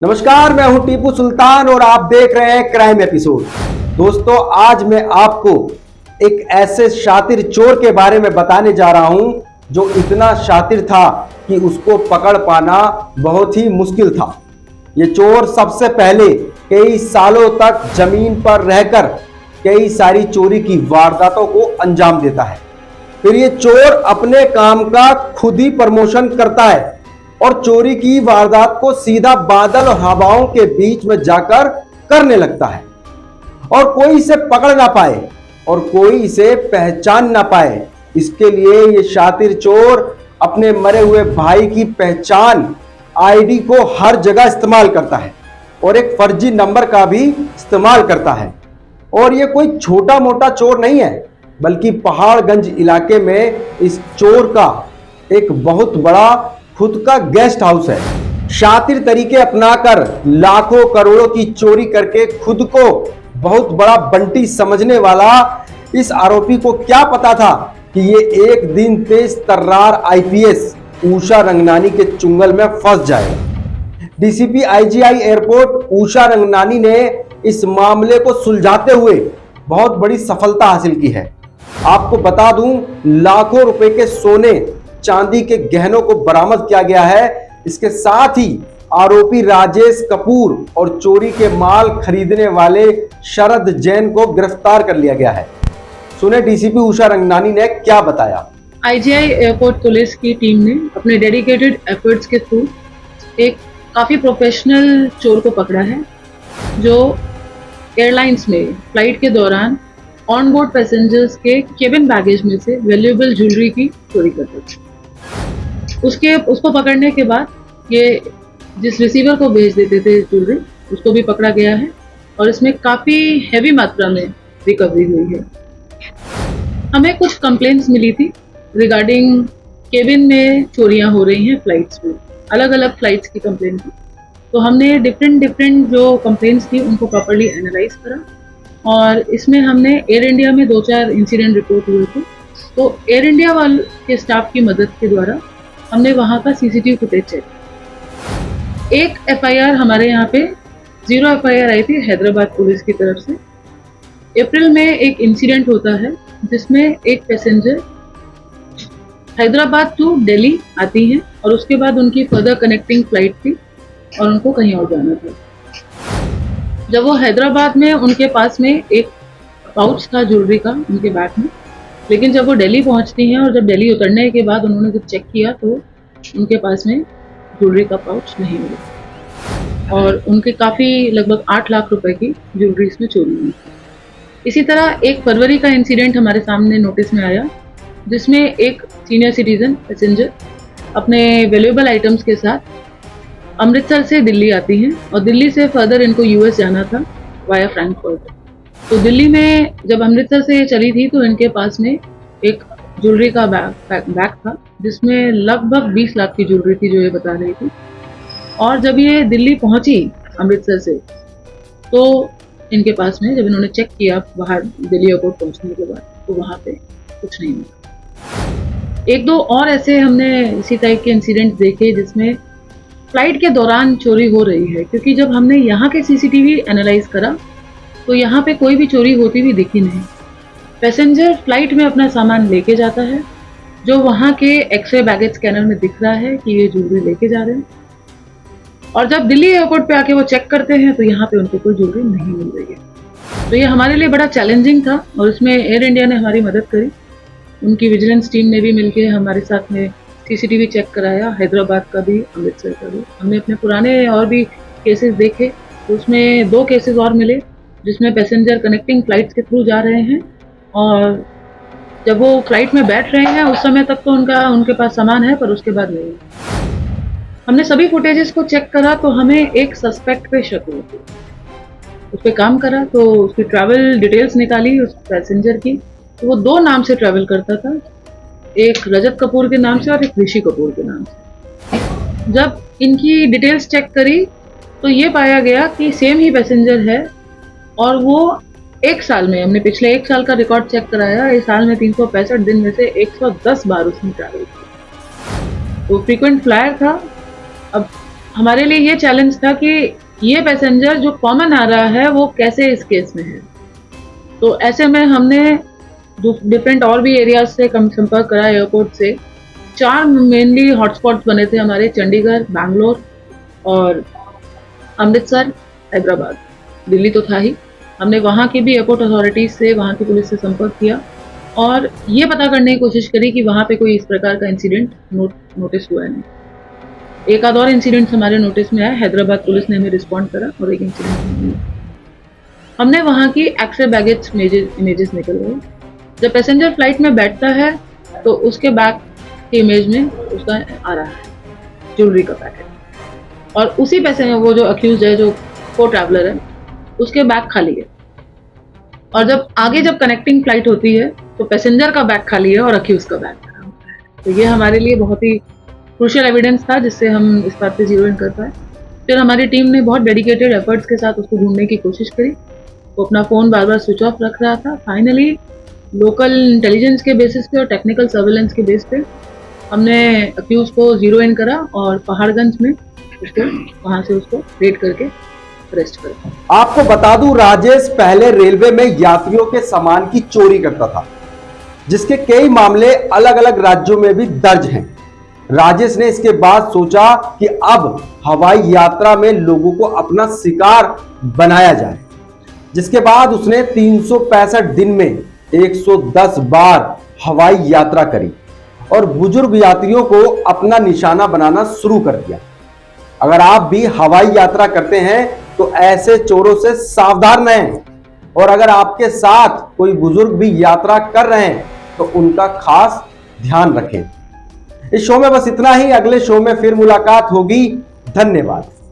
नमस्कार, मैं हूं टीपू सुल्तान और आप देख रहे हैं क्राइम एपिसोड। दोस्तों, आज मैं आपको एक ऐसे शातिर चोर के बारे में बताने जा रहा हूं जो इतना शातिर था कि उसको पकड़ पाना बहुत ही मुश्किल था। ये चोर सबसे पहले कई सालों तक जमीन पर रहकर कई सारी चोरी की वारदातों को अंजाम देता है। फिर ये चोर अपने काम का खुद ही प्रमोशन करता है और चोरी की वारदात को सीधा बादल और हवाओं के बीच में जाकर करने लगता है और कोई इसे पकड़ ना पाए और कोई इसे पहचान ना पाए। इसके लिए ये शातिर चोर अपने मरे हुए भाई की पहचान आईडी को हर जगह इस्तेमाल करता है और एक फर्जी नंबर का भी इस्तेमाल करता है। और ये कोई छोटा मोटा चोर नहीं है, बल्कि पहाड़गंज इलाके में इस चोर का एक बहुत बड़ा खुद का गेस्ट हाउस है। शातिर तरीके अपनाकर लाखों करोड़ों की चोरी करके खुद को बहुत बड़ा बंटी समझने वाला इस आरोपी को क्या पता था कि ये एक दिन तेज तर्रार आईपीएस उषा रंगनानी के चुंगल में फंस जाएगा। DCP IGI airport Usha Ranganani ने इस मामले को सुलझाते हुए बहुत बड़ी सफलता हासिल की है। आपको बता दूं, लाखों रुपए के सोने चांदी के गहनों को बरामद किया गया है। इसके साथ ही आरोपी राजेश कपूर और चोरी के माल खरीदने वाले शरद जैन को गिरफ्तार कर लिया गया है। सुने डीसीपी उषा रंगनानी ने क्या बताया। आईजीआई एयरपोर्ट पुलिस की टीम ने अपने डेडिकेटेड एफर्ट्स के थ्रू एक काफ़ी प्रोफेशनल चोर को पकड़ा है जो एयरलाइंस में फ्लाइट के दौरान ऑन बोर्ड पैसेंजर्स के केबिन बैगेज में से वैल्यूएबल ज्वेलरी की चोरी करते थे। उसको पकड़ने के बाद ये जिस रिसीवर को भेज देते थे ज्वेलरी, उसको भी पकड़ा गया है और इसमें काफ़ी हैवी मात्रा में रिकवरी हुई है। हमें कुछ कंप्लेंट्स मिली थी रिगार्डिंग केबिन में चोरियां हो रही हैं फ्लाइट्स में, अलग अलग फ्लाइट्स की कंप्लेंट थी। तो हमने डिफरेंट जो कंप्लेंट्स थी उनको प्रॉपर्ली एनालाइज करा और इसमें हमने एयर इंडिया में 2-4 इंसिडेंट रिपोर्ट हुए थे। तो एयर इंडिया वाले के स्टाफ की मदद के द्वारा हमने वहाँ का सीसीटीवी फुटेज चेक। एक एफआईआर हमारे यहाँ पे 0 एफआईआर आई थी हैदराबाद पुलिस की तरफ से। अप्रैल में एक इंसिडेंट होता है जिसमें एक पैसेंजर हैदराबाद टू दिल्ली आती हैं और उसके बाद उनकी फर्दर कनेक्टिंग फ्लाइट थी और उनको कहीं और जाना था। जब वो हैदराबाद में उनके पास में एक पाउच था ज्वेलरी का उनके बैग में, लेकिन जब वो दिल्ली पहुंचती हैं और जब दिल्ली उतरने के बाद उन्होंने जब चेक किया तो उनके पास में ज्वेलरी का पाउच नहीं मिला और उनके काफ़ी लगभग 8 लाख रुपए की ज्वेलरी इसमें चोरी हुई। इसी तरह 1 फरवरी का इंसिडेंट हमारे सामने नोटिस में आया जिसमें एक सीनियर सिटीजन पैसेंजर अपने वैल्यूएबल आइटम्स के साथ अमृतसर से दिल्ली आती हैं और दिल्ली से फर्दर इनको यूएस जाना था वाया फ्रैंकफर्ट। तो दिल्ली में जब अमृतसर से ये चली थी तो इनके पास में एक ज्वेलरी का बैग था जिसमें लगभग 20 लाख की ज्वेलरी थी जो ये बता रही थी। और जब ये दिल्ली पहुंची अमृतसर से तो इनके पास में जब इन्होंने चेक किया बाहर दिल्ली एयरपोर्ट पहुंचने के बाद तो वहाँ पे कुछ नहीं मिला। 1-2 और ऐसे हमने इसी टाइप के इंसिडेंट देखे जिसमें फ्लाइट के दौरान चोरी हो रही है, क्योंकि जब हमने यहाँ के सीसीटीवी एनालाइज करा तो यहाँ पे कोई भी चोरी होती हुई दिखी नहीं। पैसेंजर फ्लाइट में अपना सामान लेके जाता है जो वहाँ के एक्सरे बैगेज स्कैनर में दिख रहा है कि ये ज्वेलरी लेके जा रहे हैं और जब दिल्ली एयरपोर्ट पे आके वो चेक करते हैं तो यहाँ पे उनको कोई ज्वेलरी नहीं मिल रही है। तो ये हमारे लिए बड़ा चैलेंजिंग था और इसमें एयर इंडिया ने हमारी मदद करी। उनकी विजिलेंस टीम ने भी मिलकर हमारे साथ में सीसीटीवी चेक कराया, हैदराबाद का भी अमृतसर का भी। हमने अपने पुराने और भी केसेस देखे तो उसमें 2 केसेस और मिले जिसमें पैसेंजर कनेक्टिंग फ्लाइट्स के थ्रू जा रहे हैं और जब वो फ्लाइट में बैठ रहे हैं उस समय तक तो उनके पास सामान है पर उसके बाद नहीं। हमने सभी फुटेजेस को चेक करा तो हमें एक सस्पेक्ट पे शक हुआ। उस पर काम करा तो उसकी ट्रैवल डिटेल्स निकाली उस पैसेंजर की। तो वो 2 नाम से ट्रैवल करता था, एक रजत कपूर के नाम से और एक ऋषि कपूर के नाम से। जब इनकी डिटेल्स चेक करी तो ये पाया गया कि सेम ही पैसेंजर है और वो 1 साल में, हमने पिछले 1 साल का रिकॉर्ड चेक कराया, इस साल में 365 दिन में से 110 बार उसने ट्रैवल किया। तो फ्रीक्वेंट फ्लायर था। अब हमारे लिए ये चैलेंज था कि ये पैसेंजर जो कॉमन आ रहा है वो कैसे इस केस में है। तो ऐसे में हमने डिफरेंट और भी एरियाज से कम संपर्क करा एयरपोर्ट से। 4 मेनली हॉटस्पॉट्स बने थे हमारे, चंडीगढ़, बैंगलोर और अमृतसर, हैदराबाद। दिल्ली तो था ही। हमने वहाँ की भी एयरपोर्ट अथॉरिटीज से, वहाँ की पुलिस से संपर्क किया और ये पता करने की कोशिश करी कि वहाँ पे कोई इस प्रकार का इंसिडेंट नोटिस हुआ है नहीं। एक आध और इंसिडेंट हमारे नोटिस में आया, हैदराबाद पुलिस ने हमें रिस्पॉन्ड करा और एक इंसिडेंट हमने वहाँ की एक्स-रे बैगेज इमेजेस निकलवाई। जब पैसेंजर फ्लाइट में बैठता है तो उसके बैग के इमेज में उसका आ रहा है ज्वेलरी का पैकेट, और उसी पैसे में वो जो अक्यूज है, जो को ट्रैवलर है, उसके बैग खाली है। और जब कनेक्टिंग फ्लाइट होती है तो पैसेंजर का बैग खाली है और अक्यूज का बैग खड़ा होता है। तो ये हमारे लिए बहुत ही क्रूशियल एविडेंस था जिससे हम इस बात पे जीरो इन कर पाए। फिर हमारी टीम ने बहुत डेडिकेटेड एफर्ट्स के साथ उसको ढूंढने की कोशिश करी। वो अपना फ़ोन बार बार स्विच ऑफ रख रहा था। फाइनली लोकल इंटेलिजेंस के बेसिस पे और टेक्निकल सर्वेलेंस के बेस पे हमने अक्यूज को जीरो इन करा और पहाड़गंज में उसको वहाँ से उसको रेड करके अरेस्ट करा। आपको बता दूं, राजेश पहले रेलवे में यात्रियों के सामान की चोरी करता था, जिसके कई मामले अलग अलग राज्यों में भी दर्ज हैं। राजेश ने इसके बाद सोचा कि अब हवाई यात्रा में लोगों को अपना शिकार बनाया जाए, जिसके बाद उसने 365 दिन में 110 बार हवाई यात्रा करी और बुजुर्ग यात्रियों को अपना निशाना बनाना शुरू कर दिया। अगर आप भी हवाई यात्रा करते हैं तो ऐसे चोरों से सावधान रहें, और अगर आपके साथ कोई बुजुर्ग भी यात्रा कर रहे हैं तो उनका खास ध्यान रखें। इस शो में बस इतना ही। अगले शो में फिर मुलाकात होगी। धन्यवाद।